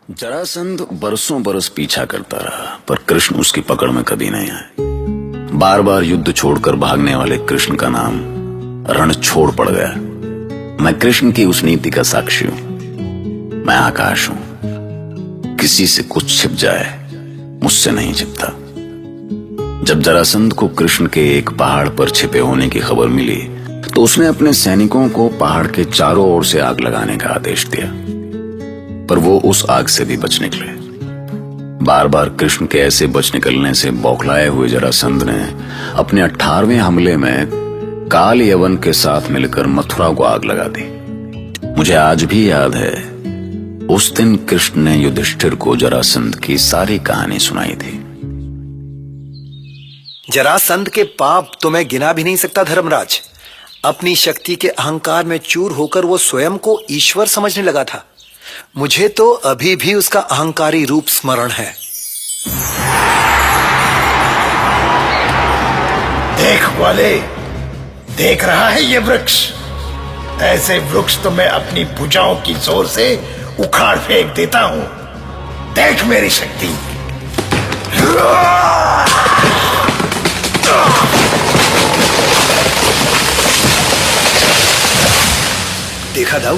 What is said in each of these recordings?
जरासंध बरसों बरस पीछा करता रहा, पर कृष्ण उसकी पकड़ में कभी नहीं आए। बार बार युद्ध छोड़कर भागने वाले कृष्ण का नाम रण छोड़ पड़ गया। मैं कृष्ण की उस नीति का साक्षी हूं। मैं आकाश हूं, किसी से कुछ छिप जाए मुझसे नहीं छिपता। जब जरासंध को कृष्ण के एक पहाड़ पर छिपे होने की खबर मिली तो उसने अपने सैनिकों को पहाड़ के चारों ओर से आग लगाने का आदेश दिया, पर वो उस आग से भी बच निकले। बार बार कृष्ण के ऐसे बच निकलने से बौखलाए हुए जरासंध ने अपने 18वें हमले में काल यवन के साथ मिलकर मथुरा को आग लगा दी। मुझे आज भी याद है, उस दिन कृष्ण ने युधिष्ठिर को जरासंध की सारी कहानी सुनाई थी। जरासंध के पाप तो मैं गिना भी नहीं सकता धर्मराज। अपनी शक्ति के अहंकार में चूर होकर वो स्वयं को ईश्वर समझने लगा था। मुझे तो अभी भी उसका अहंकारी रूप स्मरण है। देख वाले, देख रहा है ये वृक्ष? ऐसे वृक्ष तो मैं अपनी भुजाओं की जोर से उखाड़ फेंक देता हूं। देख मेरी शक्ति। देखा दाऊ,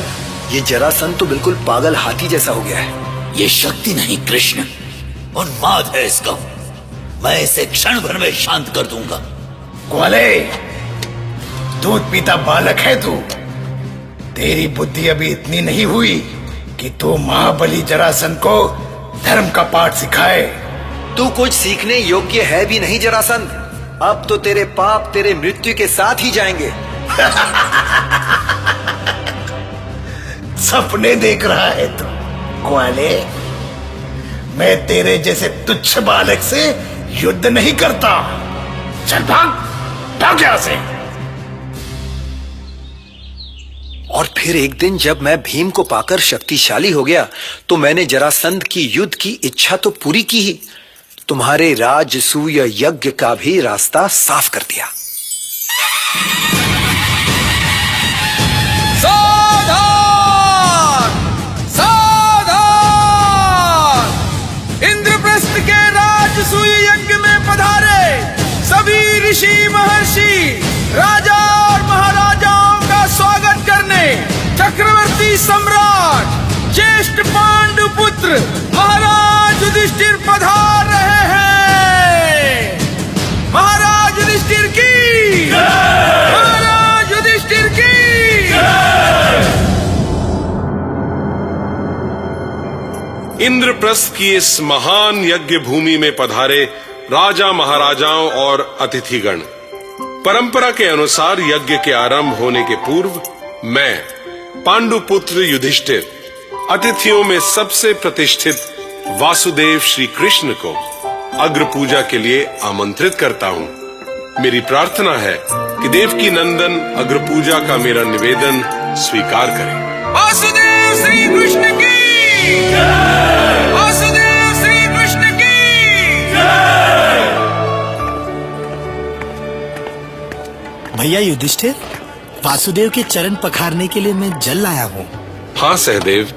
ये जरासंध तो बिल्कुल पागल हाथी जैसा हो गया है। ये शक्ति नहीं कृष्ण, उन्माद है इसका। मैं इसे क्षण भर में शांत कर दूंगा। ग्वाले, दूध पीता बालक है तू। तेरी बुद्धि अभी इतनी नहीं हुई कि तू महाबली जरासंध को धर्म का पाठ सिखाए। तू कुछ सीखने योग्य है भी नहीं जरासंध। अब तो तेरे पाप तेरे मृत्यु के साथ ही जाएंगे। सपने देख रहा है तू ग्वाले। मैं तेरे जैसे तुच्छ बालक से युद्ध नहीं करता। चल भाग, भाग यहां से। और फिर एक दिन जब मैं भीम को पाकर शक्तिशाली हो गया तो मैंने जरासंध की युद्ध की इच्छा तो पूरी की ही, तुम्हारे राजसूय यज्ञ का भी रास्ता साफ कर दिया। राजसूय यज्ञ में पधारे सभी ऋषि महर्षि राजा और महाराजाओं का स्वागत करने चक्रवर्ती सम्राट ज्येष्ठ पांडु पुत्र महाराज युधिष्ठिर पधार रहे हैं। महाराज युधिष्ठिर की, महाराज युधिष्ठिर की। इंद्रप्रस्थ की इस महान यज्ञ भूमि में पधारे राजा महाराजाओं और अतिथिगण। परंपरा के अनुसार यज्ञ के आरंभ होने के पूर्व मैं पांडुपुत्र युधिष्ठिर अतिथियों में सबसे प्रतिष्ठित वासुदेव श्री कृष्ण को अग्र पूजा के लिए आमंत्रित करता हूँ। मेरी प्रार्थना है कि देवकी नंदन अग्र पूजा का मेरा निवेदन स्वीकार करें। वासुदेव श्री कृष्ण की, वासुदेव श्री कृष्ण की। भैया युधिष्ठिर, वासुदेव के चरण पखारने के लिए मैं जल लाया हूँ। हाँ सहदेव,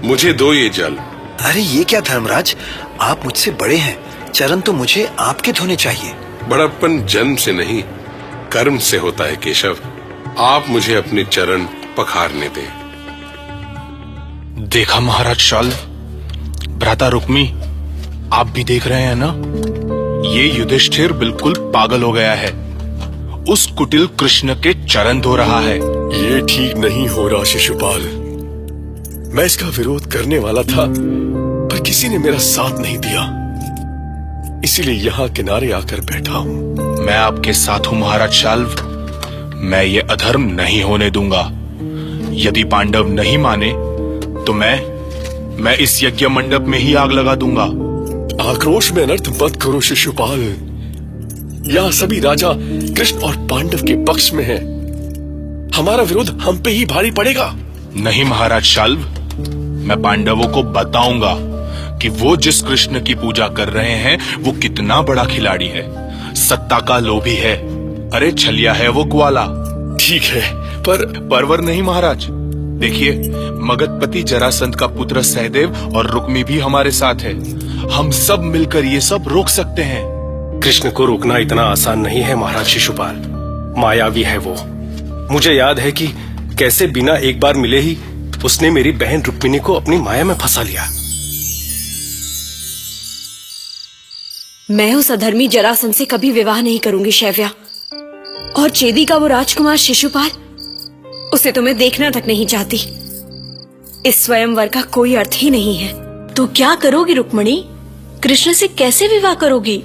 मुझे दो ये जल। अरे ये क्या धर्मराज, आप मुझसे बड़े हैं, चरण तो मुझे आपके धोने चाहिए। बड़प्पन जन्म से नहीं कर्म से होता है केशव। आप मुझे अपने चरण पखारने दें। देखा महाराज शाल, भ्राता रुक्मी, आप भी देख रहे हैं ना? ये युधिष्ठिर बिल्कुल पागल हो गया है। उस कुटिल कृष्ण के चरण धो रहा है। ये ठीक नहीं हो रहा शिशुपाल। मैं इसका विरोध करने वाला था, पर किसी ने मेरा साथ नहीं दिया, इसीलिए यहाँ किनारे आकर बैठा हूँ। मैं आपके साथ हूँ महाराज शाल्व। मैं ये अधर्म नहीं होने दूंगा। यदि पांडव नहीं माने तो मैं इस यज्ञ मंडप में ही आग लगा दूंगा। आक्रोश में अनर्थ मत करो शिशुपाल। यहाँ सभी राजा कृष्ण और पांडव के पक्ष में हैं। हमारा विरोध हम पे ही भारी पड़ेगा। नहीं महाराज शाल्व, मैं पांडवों को बताऊंगा कि वो जिस कृष्ण की पूजा कर रहे हैं वो कितना बड़ा खिलाड़ी है, सत्ता का लोभी है। अरे छलिया है वो ग्वाला। ठीक है, पर परवर नहीं महाराज, देखिए, मगधपति जरासंध का पुत्र सहदेव और रुक्मी भी हमारे साथ है। हम सब मिलकर ये सब रोक सकते हैं। कृष्ण को रोकना इतना आसान नहीं है महाराज शिशुपाल। मायावी है वो। मुझे याद है कि कैसे बिना एक बार मिले ही उसने मेरी बहन रुक्मिणी को अपनी माया में फंसा लिया। मैं उस अधर्मी जरासंध से कभी विवाह नहीं करूंगी शैव्या। और चेदी का वो राजकुमार शिशुपाल, उसे तो मैं देखना तक नहीं चाहती। इस स्वयंवर का कोई अर्थ ही नहीं है। तो क्या करोगी रुक्मिणी? कृष्ण से कैसे विवाह करोगी?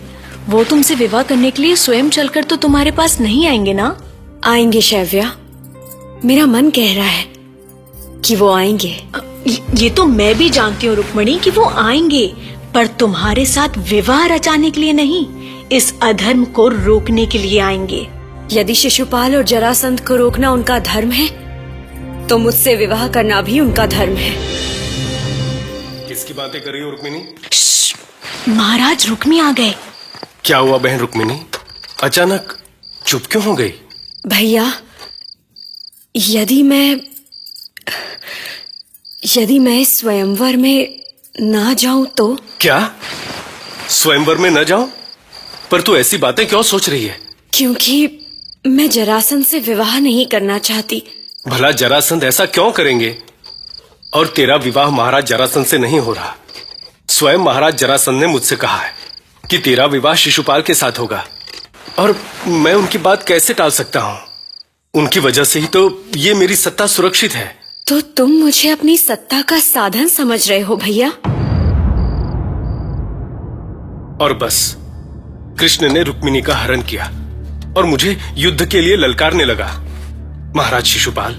वो तुमसे विवाह करने के लिए स्वयं चलकर तो तुम्हारे पास नहीं आएंगे ना? आएंगे शैव्या, मेरा मन कह रहा है कि वो आएंगे। ये तो मैं भी जानती हूँ रुक्मिणी कि वो आएंगे, पर तुम्हारे साथ विवाह रचाने के लिए नहीं, इस अधर्म को रोकने के लिए आएंगे। यदि शिशुपाल और जरासंध को रोकना उनका धर्म है, तो मुझसे विवाह करना भी उनका धर्म है। किसकी बातें कर रही हो रुक्मिणी? महाराज, रुक्मी आ गए। क्या हुआ बहन रुक्मिणी? अचानक चुप क्यों हो गई? भैया, यदि मैं इस स्वयंवर में ना जाऊं तो? क्या स्वयंवर में न जाऊं? पर तू ऐसी बातें क्यों सोच रही है? क्योंकि मैं जरासंध से विवाह नहीं करना चाहती। भला जरासंध ऐसा क्यों करेंगे? और तेरा विवाह महाराज जरासंध से नहीं हो रहा। स्वयं महाराज जरासंध ने मुझसे कहा है कि तेरा विवाह शिशुपाल के साथ होगा, और मैं उनकी बात कैसे टाल सकता हूँ? उनकी वजह से ही तो ये मेरी सत्ता सुरक्षित है। तो तुम मुझे अपनी सत्ता का साधन समझ रहे हो भैया? और बस कृष्ण ने रुक्मिणी का हरण किया और मुझे युद्ध के लिए ललकारने लगा। महाराज शिशुपाल,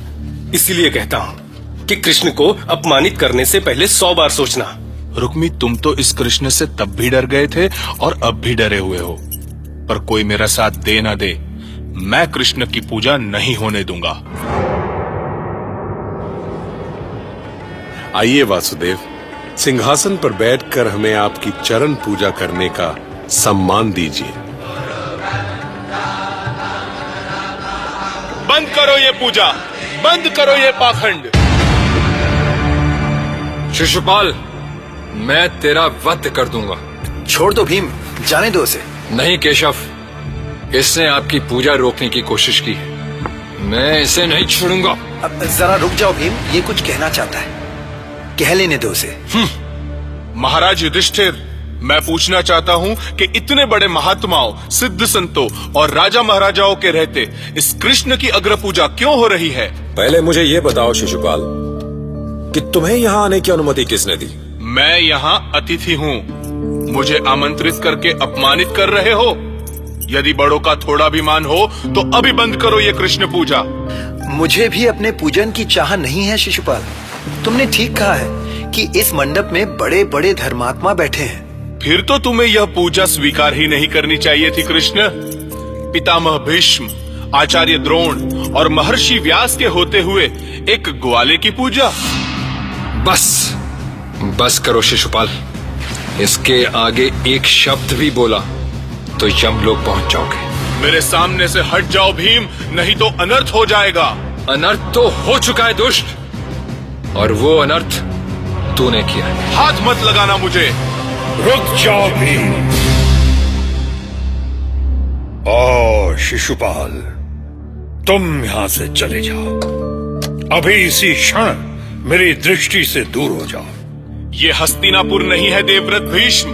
इसीलिए कहता हूँ कि कृष्ण को अपमानित करने से पहले 100 बार सोचना। रुक्मी, तुम तो इस कृष्ण से तब भी डर गए थे और अब भी डरे हुए हो, पर कोई मेरा साथ दे ना दे, मैं कृष्ण की पूजा नहीं होने दूंगा। आइए वासुदेव, सिंहासन पर बैठकर हमें आपकी चरण पूजा करने का सम्मान दीजिए। बंद करो ये पूजा, बंद करो ये पाखंड। शिशुपाल, मैं तेरा वध कर दूंगा। छोड़ दो भीम, जाने दो उसे। नहीं केशव, इसने आपकी पूजा रोकने की कोशिश की है, मैं इसे नहीं छोड़ूंगा। जरा रुक जाओ भीम, ये कुछ कहना चाहता है, कह लेने दो उसे। महाराज युधिष्ठिर, मैं पूछना चाहता हूँ कि इतने बड़े महात्माओं, सिद्ध संतों और राजा महाराजाओं के रहते इस कृष्ण की अग्र पूजा क्यों हो रही है? पहले मुझे ये बताओ शिशुपाल कि तुम्हें यहाँ आने की अनुमति किसने दी? मैं यहाँ अतिथि हूँ, मुझे आमंत्रित करके अपमानित कर रहे हो? यदि बड़ों का थोड़ा भी मान हो तो अभी बंद करो ये कृष्ण पूजा। मुझे भी अपने पूजन की चाह नहीं है शिशुपाल। तुमने ठीक कहा है कि इस मंडप में बड़े बड़े धर्मात्मा बैठे हैं। फिर तो तुम्हें यह पूजा स्वीकार ही नहीं करनी चाहिए थी कृष्ण। पितामह भीष्म, आचार्य द्रोण और महर्षि व्यास के होते हुए एक ग्वाले की पूजा। बस करो शिशुपाल, इसके आगे एक शब्द भी बोला तो यमलोक पहुंच जाओगे। मेरे सामने से हट जाओ भीम, नहीं तो अनर्थ हो जाएगा। अनर्थ तो हो चुका है दुष्ट, और वो अनर्थ तूने किया है। हाथ मत लगाना मुझे। रुक जाओ भीम। ओ शिशुपाल, तुम यहां से चले जाओ। अभी इसी क्षण मेरी दृष्टि से दूर हो जाओ। ये हस्तिनापुर नहीं है देवव्रत भीष्म,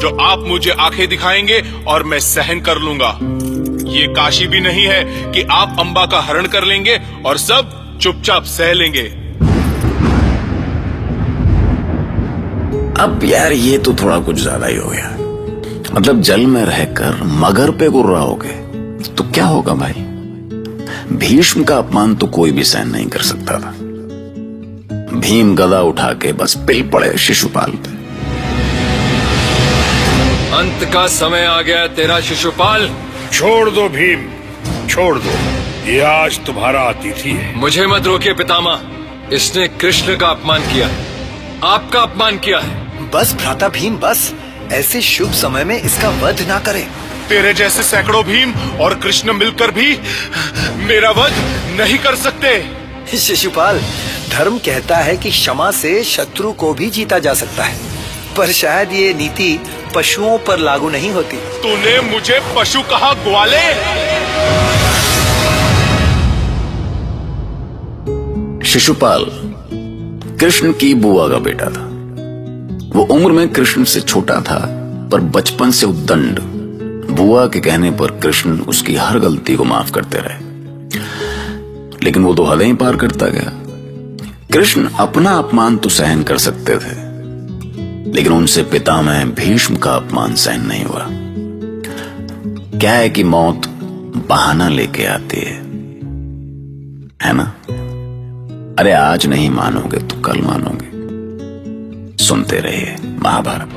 जो आप मुझे आंखें दिखाएंगे और मैं सहन कर लूंगा। ये काशी भी नहीं है कि आप अंबा का हरण कर लेंगे और सब चुपचाप सह लेंगे। अब यार ये तो थोड़ा कुछ ज्यादा ही हो गया। मतलब जल में रहकर मगर पे गुर्रा रहोगे तो क्या होगा भाई? भीष्म का अपमान तो कोई भी सहन नहीं कर सकता था। भीम गदा उठा के बस पिल पड़े शिशुपाल पे। अंत का समय आ गया तेरा शिशुपाल। छोड़ दो भीम, छोड़ दो, ये आज तुम्हारा अतिथि है। मुझे मत रोकिए पितामह, इसने कृष्ण का अपमान किया है, आपका अपमान किया है। बस भ्राता भीम, बस ऐसे शुभ समय में इसका वध ना करें। तेरे जैसे सैकड़ों भीम और कृष्ण मिलकर भी मेरा वध नहीं कर सकते। शिशुपाल, धर्म कहता है कि क्षमा से शत्रु को भी जीता जा सकता है, पर शायद ये नीति पशुओं पर लागू नहीं होती। तूने मुझे पशु कहा, ग्वाले? शिशुपाल कृष्ण की बुआ का बेटा था। वो उम्र में कृष्ण से छोटा था, पर बचपन से उद्दंड। बुआ के कहने पर कृष्ण उसकी हर गलती को माफ करते रहे, लेकिन वो तो हदें ही पार करता गया। कृष्ण अपना अपमान तो सहन कर सकते थे, लेकिन उनसे पितामह भीष्म का अपमान सहन नहीं हुआ। क्या है कि मौत बहाना लेके आती है ना? अरे आज नहीं मानोगे तो कल मानोगे। सुनते रहिए महाभारत।